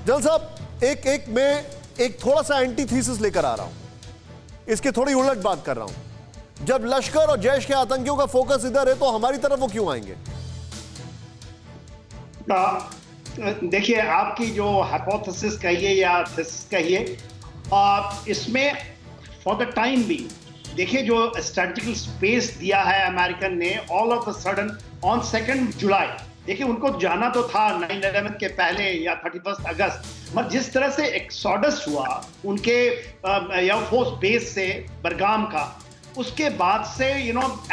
जल साहब, एक मैं एक थोड़ा सा एंटीथीसिस लेकर आ रहा हूं, इसके थोड़ी उलट बात कर रहा हूं। जब लश्कर और जैश के आतंकियों का फोकस इधर है तो हमारी तरफ वो क्यों आएंगे? देखिए, आपकी जो हाइपोथेसिस कहिए या थीसिस कहिए, इसमें फॉर द टाइम भी देखिए जो स्ट्रेटेजिकल स्पेस दिया है अमेरिकन ने all of a sudden on 2 जुलाई, देखिए उनको जाना तो था 9/11 के पहले या 31 अगस्त, मगर जिस तरह से एक्सोडस हुआ उनके एयरफोर्स बेस से बरगाम का, उसके बाद से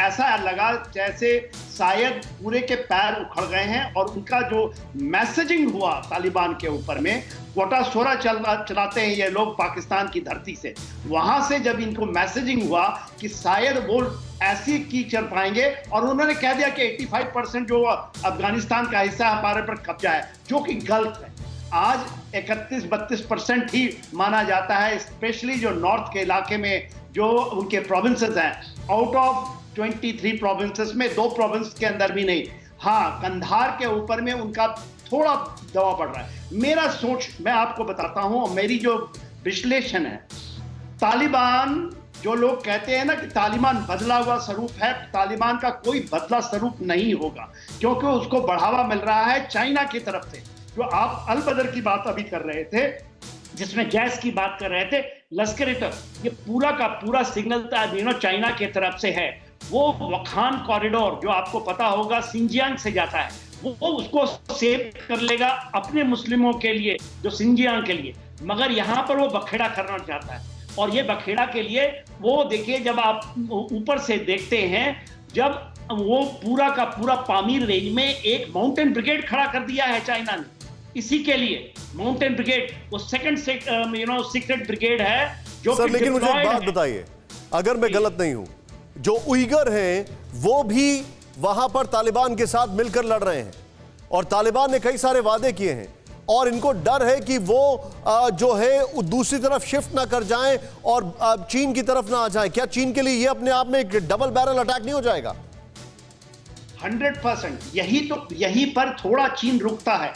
ऐसा लगा जैसे शायद पूरे के पैर उखड़ गए हैं। और उनका जो मैसेजिंग हुआ तालिबान के ऊपर में, कोटासोरा चलाते हैं ये लोग पाकिस्तान की धरती से, वहां से जब इनको मैसेजिंग हुआ कि शायद वो ऐसी की चल पाएंगे, और उन्होंने कह दिया कि 85% जो अफगानिस्तान का हिस्सा हमारे पर कब्जा है, जो कि गलत है। आज 31-32% ही माना जाता है, स्पेशली जो नॉर्थ के इलाके में जो उनके प्रोविंसेस हैं। आउट ऑफ 23 प्रोविंसेस में 2 प्रोविंस के अंदर भी नहीं। हाँ, कंधार के ऊपर में उनका थोड़ा दबाव पड़ रहा है। मेरा सोच मैं आपको बताता हूं, मेरी जो विश्लेषण है, तालिबान जो लोग कहते हैं ना कि तालिबान बदला हुआ स्वरूप है, तालिबान का कोई बदला स्वरूप नहीं होगा, क्योंकि उसको बढ़ावा मिल रहा है चाइना की तरफ से। जो आप अल बदर की बात अभी कर रहे थे, जिसमें गैस की बात कर रहे थे, लश्कर-ए-तैयबा, ये पूरा का पूरा सिग्नल चाइना की तरफ से है। वो वखान कॉरिडोर जो आपको पता होगा सिंजियांग से जाता है, वो उसको सेव कर लेगा अपने मुस्लिमों के लिए, जो सिंजियांग के लिए, मगर यहां पर वो बखेड़ा करना चाहता है। और ये बखेड़ा के लिए वो देखिए, जब आप ऊपर से देखते हैं, जब वो पूरा का पूरा पामीर रेंज में एक माउंटेन ब्रिगेड खड़ा कर दिया है चाइना ने, इसी के लिए माउंटेन ब्रिगेड, वो सेकंड सीक्रेट ब्रिगेड है जो सर। लेकिन मुझे एक बात बताइए, अगर मैं गलत नहीं हूं, जो उइगर हैं वो भी वहां पर तालिबान के साथ मिलकर लड़ रहे हैं, और तालिबान ने कई सारे वादे किए हैं, और इनको डर है कि वो जो है दूसरी तरफ शिफ्ट ना कर जाएं और चीन की तरफ ना आ जाएं। क्या चीन के लिए ये अपने आप में एक डबल बैरल अटैक नहीं हो जाएगा? 100%। यही पर थोड़ा चीन रुकता है,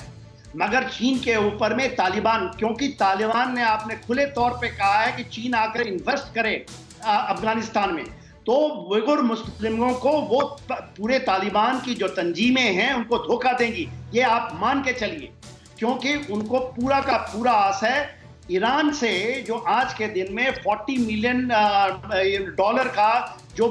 मगर चीन के ऊपर में तालिबान, क्योंकि तालिबान ने आपने खुले तौर पे कहा है कि चीन आकर इन्वेस्ट करे अफगानिस्तान में, तो उइगर मुस्लिमों को वो पूरे तालिबान की जो तंजीमें हैं उनको धोखा देंगी, ये आप मान के चलिए, क्योंकि उनको पूरा का पूरा आस है ईरान से, जो आज के दिन में $40 मिलियन का जो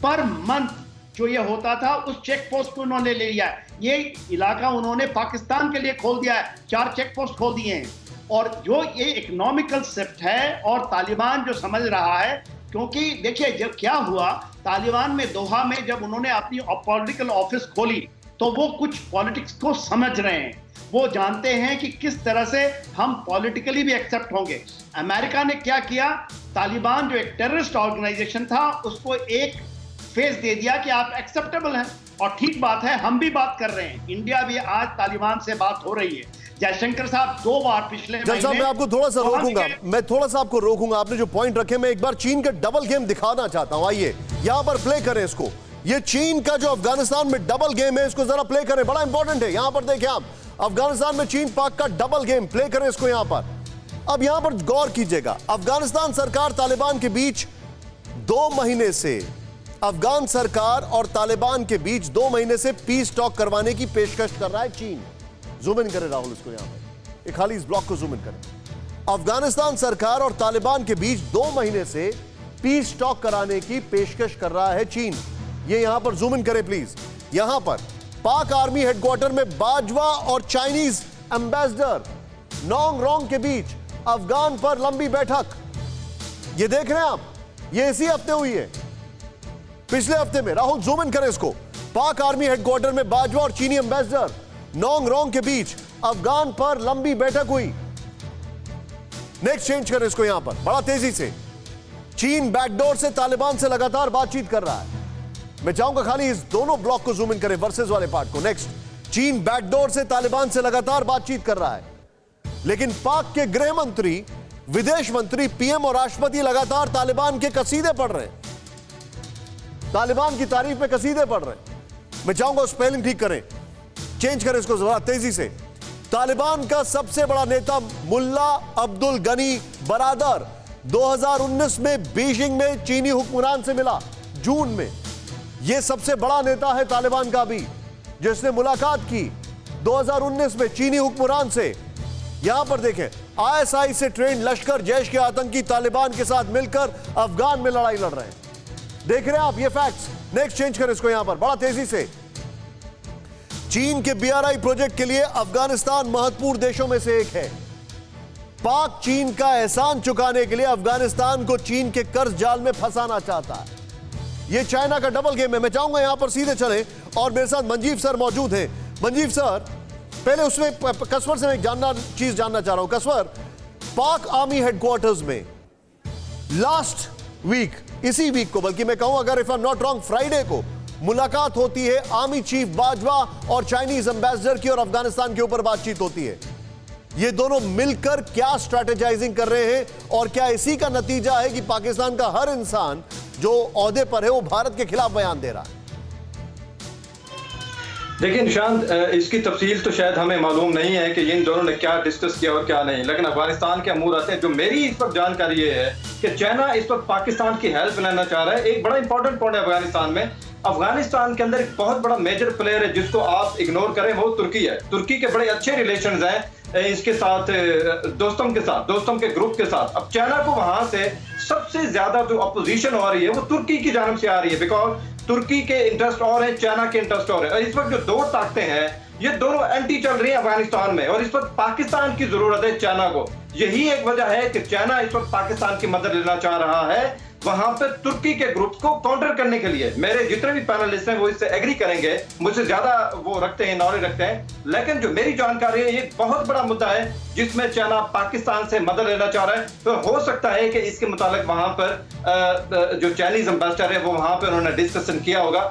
पर मंथ जो ये होता था, उस चेक पोस्ट को उन्होंने ले लिया है। ये इलाका उन्होंने पाकिस्तान के लिए खोल दिया है, 4 चेक पोस्ट खोल दिए हैं। और जो ये इकोनॉमिकल शिफ्ट है, और तालिबान जो समझ रहा है, क्योंकि देखिए जब क्या हुआ तालिबान में, दोहा में जब उन्होंने अपनी पॉलिटिकल ऑफिस खोली, तो वो कुछ पॉलिटिक्स को समझ रहे हैं, वो जानते हैं कि किस तरह से हम पॉलिटिकली भी एक्सेप्ट होंगे। अमेरिका ने क्या किया, तालिबान जो एक टेररिस्ट ऑर्गेनाइजेशन था, उसको एक फेस दे दिया कि आप एक्सेप्टेबल हैं। और ठीक बात है, हम भी बात कर रहे हैं, इंडिया भी आज तालिबान से बात हो रही है। जयशंकर साहब 2 बार पिछले महीने, मैं आपको थोड़ा सा रोकूंगा, मैं थोड़ा सा आपको रोकूंगा। आपने जो पॉइंट रखे, मैं एक बार चीन का डबल गेम दिखाना चाहता हूं। आइए यहां पर प्ले करें इसको। ये चीन का जो अफगानिस्तान में डबल गेम है, इसको जरा प्ले करें, बड़ा इंपॉर्टेंट है। यहां पर देखें आप, अफगानिस्तान में चीन पाक का डबल गेम, प्ले करें इसको यहां पर। अब यहां पर गौर कीजिएगा, अफगानिस्तान सरकार तालिबान के बीच 2 महीने से, अफगान सरकार और तालिबान के बीच 2 महीने से पीस टॉक करवाने की पेशकश कर रहा है चीन। जूम इन करें राहुल इसको, यहां पर खाली इस ब्लॉक को जूम इन करें। अफगानिस्तान सरकार और तालिबान के बीच 2 महीने से पीस टॉक कराने की पेशकश कर रहा है चीन। ये यहां पर जूम इन करें प्लीज। यहां पर पाक आर्मी हेडक्वार्टर में बाजवा और चाइनीज एम्बेसडर नोंग रोंग के बीच अफगान पर लंबी बैठक, ये देख रहे हैं आप, ये इसी हफ्ते हुई है, पिछले हफ्ते में। राहुल जूम इन करें इसको। पाक आर्मी हेडक्वार्टर में बाजवा और चीनी एम्बेसडर नोंग रोंग के बीच अफगान पर लंबी बैठक हुई। नेक्स्ट चेंज करें इसको यहां पर बड़ा तेजी से। चीन बैकडोर से तालिबान से लगातार बातचीत कर रहा है। मैं चाहूंगा खाली इस दोनों ब्लॉक को जूम इन करें, वर्सेस वाले पार्ट को। नेक्स्ट, चीन बैकडोर से तालिबान से लगातार बातचीत कर रहा है, लेकिन पाक के गृह मंत्री, विदेश मंत्री, पीएम और राष्ट्रपति लगातार तालिबान के कसीदे पढ़ रहे हैं, तालिबान की तारीफ में कसीदे पढ़ रहे हैं। मैं चाहूंगा स्पेलिंग ठीक करें, चेंज करें इसको जरा तेजी से। तालिबान का सबसे बड़ा नेता मुल्ला अब्दुल गनी बरादर 2019 में बीजिंग में चीनी हुक्मरान से मिला, जून में। यह सबसे बड़ा नेता है तालिबान का भी, जिसने मुलाकात की 2019 में चीनी हुक्मरान से। यहां पर देखें, आईएसआई से ट्रेंड लश्कर जैश के आतंकी तालिबान के साथ मिलकर अफगान में लड़ाई लड़ रहे हैं। देख रहे हैं आप ये फैक्ट्स। नेक्स्ट चेंज करें इसको यहां पर बड़ा तेजी से। चीन के बीआरआई प्रोजेक्ट के लिए अफगानिस्तान महत्वपूर्ण देशों में से एक है। पाक चीन का एहसान चुकाने के लिए अफगानिस्तान को चीन के कर्ज जाल में फंसाना चाहता है। यह चाइना का डबल गेम है। मैं चाहूंगा यहां पर सीधे चलें और मेरे साथ मंजीव सर मौजूद हैं। मंजीव सर, पहले उसमें कसवर से मैं एक चीज जानना चाह रहा हूं। कसवर, पाक आर्मी हेडक्वार्टर्स में लास्ट वीक, इसी वीक को, बल्कि मैं कहूं अगर if I am not wrong Friday को मुलाकात होती है आर्मी चीफ बाजवा और चाइनीज एम्बेसडर की, और अफगानिस्तान के ऊपर बातचीत होती है। ये दोनों मिलकर क्या स्ट्रैटेजाइजिंग कर रहे हैं, और क्या इसी का नतीजा है कि पाकिस्तान का हर इंसान जो ओहदे पर है वो भारत के खिलाफ बयान दे रहा है? देखिए निशांत, इसकी तफसील तो शायद हमें मालूम नहीं है कि इन दोनों ने क्या डिस्कस किया और क्या नहीं, लेकिन अफगानिस्तान के अमूर आते हैं। जो मेरी इस वक्त जानकारी ये है कि चाइना इस वक्त पाकिस्तान की हेल्प लेना चाह रहा है। एक बड़ा इंपॉर्टेंट पॉइंट है अफगानिस्तान में, अफगानिस्तान के अंदर एक बहुत बड़ा मेजर प्लेयर है जिसको आप इग्नोर करें, वो तुर्की है। तुर्की के बड़े अच्छे रिलेशंस हैं इसके साथ, दोस्तों के ग्रुप के साथ। अब चाइना को वहां से सबसे ज्यादा जो अपोजिशन हो रही है वो तुर्की की जानब से आ रही है, बिकॉज तुर्की के इंटरेस्ट और है, चाइना के इंटरेस्ट और है। और इस वक्त जो दो ताकतें हैं ये दोनों एंटी चल रही है अफगानिस्तान में, और इस वक्त पाकिस्तान की जरूरत है चाइना को। यही एक वजह है कि चाइना इस वक्त पाकिस्तान की मदद लेना चाह रहा है वहां पर तुर्की के ग्रुप को काउंटर करने के लिए। मेरे जितने भी पैनलिस्ट हैं वो इससे एग्री करेंगे, मुझसे ज्यादा वो रखते हैं, नॉलेज रखते हैं। लेकिन जो मेरी जानकारी है ये बहुत बड़ा मुद्दा है जिसमें चाइना पाकिस्तान से मदद लेना चाह रहा है। तो हो सकता है कि इसके मुताबिक वहां पर जो चाइनीज एम्बेसडर है वो वहां पर उन्होंने डिस्कशन किया होगा।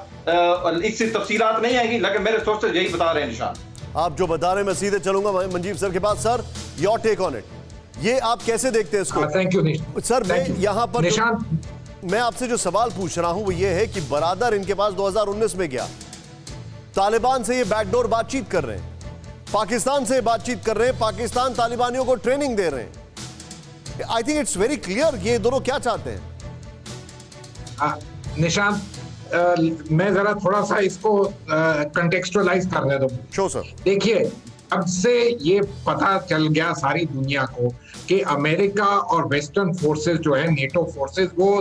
इससे तफसीलात नहीं आएगी, लेकिन मेरे सोच से यही बता रहे हैं निशान। आप जो बता रहे हैं मैं सीधे चलूंगा मंजीव सर के पास। Sir, your take on it, ये आप कैसे देखते हैं इसको? Thank you sir. मैं यहां पर मैं आपसे जो सवाल पूछ रहा हूं वो ये है कि बरादर इनके पास 2019 में गया, तालिबान से ये बैकडोर बातचीत कर रहे हैं, पाकिस्तान से बातचीत कर रहे हैं, पाकिस्तान तालिबानियों को ट्रेनिंग दे रहे हैं। I think it's very clear ये दोनों क्या चाहते हैं। निशांत, मैं जरा थोड़ा सा इसको कंटेक्चुअलाइज करने दो। Show sir. देखिए, अब से ये पता चल गया सारी दुनिया को कि अमेरिका और वेस्टर्न फोर्सेस जो है, नेटो फोर्सेस, वो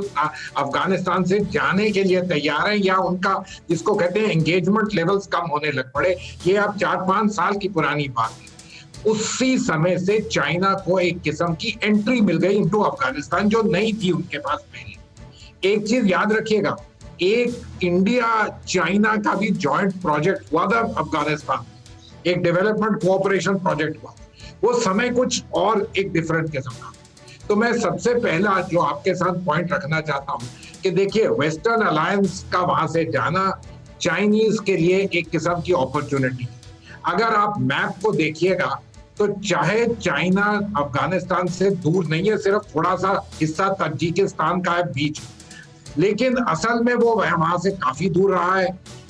अफगानिस्तान से जाने के लिए तैयार हैं, या उनका जिसको कहते हैं एंगेजमेंट लेवल्स कम होने लग पड़े। ये अब 4-5 साल की पुरानी बात है। उसी समय से चाइना को एक किस्म की एंट्री मिल गई इनटू अफगानिस्तान जो नहीं थी उनके पास पहले। एक चीज याद रखिएगा, एक इंडिया चाइना का भी जॉइंट प्रोजेक्ट हुआ था अफगानिस्तान, एक डेवलपमेंट कोऑपरेशन प्रोजेक्ट हुआ। वो समय कुछ और एक डिफरेंट किस्म का। तो मैं सबसे पहला जो आपके साथ पॉइंट रखना चाहता हूं कि देखिए, वेस्टर्न अलायंस का वहां से जाना चाइनीज के लिए एक किस्म की अपॉर्चुनिटी। अगर आप मैप को देखिएगा तो चाहे चाइना अफगानिस्तान से दूर नहीं है, सिर्फ थोड़ा सा हिस्सा ताजिकिस्तान का है बीच, लेकिन असल में वो वहां से काफी दूर रहा है।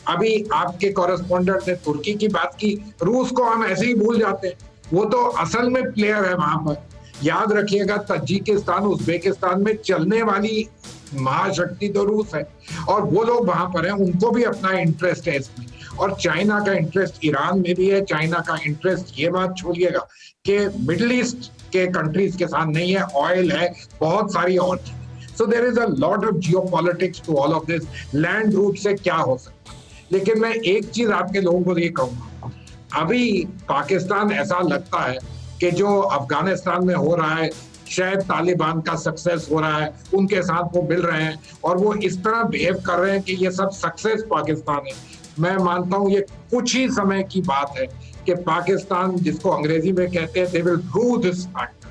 अभी आपके कॉरेस्पॉन्डेंट ने तुर्की की बात की, रूस को हम ऐसे ही भूल जाते हैं, वो तो असल में प्लेयर है वहां पर। याद रखिएगा, ताजिकिस्तान उज्बेकिस्तान में चलने वाली महाशक्ति तो रूस है, और वो लोग वहां पर हैं, उनको भी अपना इंटरेस्ट है इसमें। और चाइना का इंटरेस्ट ईरान में भी है। चाइना का इंटरेस्ट, ये बात छोड़िएगा कि मिडिल ईस्ट के कंट्रीज के साथ नहीं है, ऑयल है, बहुत सारी और चीजें। So there is a lot of geopolitics to all of this. Land route से क्या हो सकता है, लेकिन मैं एक चीज आपके लोगों को ये कहूंगा, अभी पाकिस्तान ऐसा लगता है कि जो अफगानिस्तान में हो रहा है शायद तालिबान का सक्सेस हो रहा है, उनके साथ वो मिल रहे हैं और वो इस तरह बिहेव कर रहे हैं कि ये सब सक्सेस पाकिस्तान है। मैं मानता हूं ये कुछ ही समय की बात है कि पाकिस्तान, जिसको अंग्रेजी में कहते हैं, they will Drew this factor,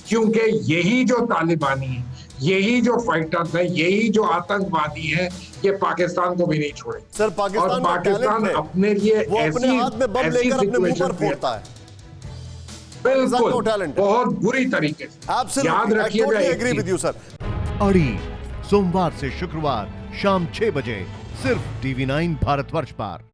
क्योंकि यही जो तालिबानी है, यही जो फाइटर्स है, यही जो आतंकवादी है, ये पाकिस्तान को भी नहीं छोड़े। सर, पाकिस्तान अपने लिए वो अपने हाथ में बम लेकर अपने मुंह पर फोड़ता है। बिल्कुल, बहुत बुरी तरीके से। याद रखिएगा। अड़ी सोमवार से शुक्रवार शाम 6 बजे सिर्फ TV9 भारतवर्ष पर।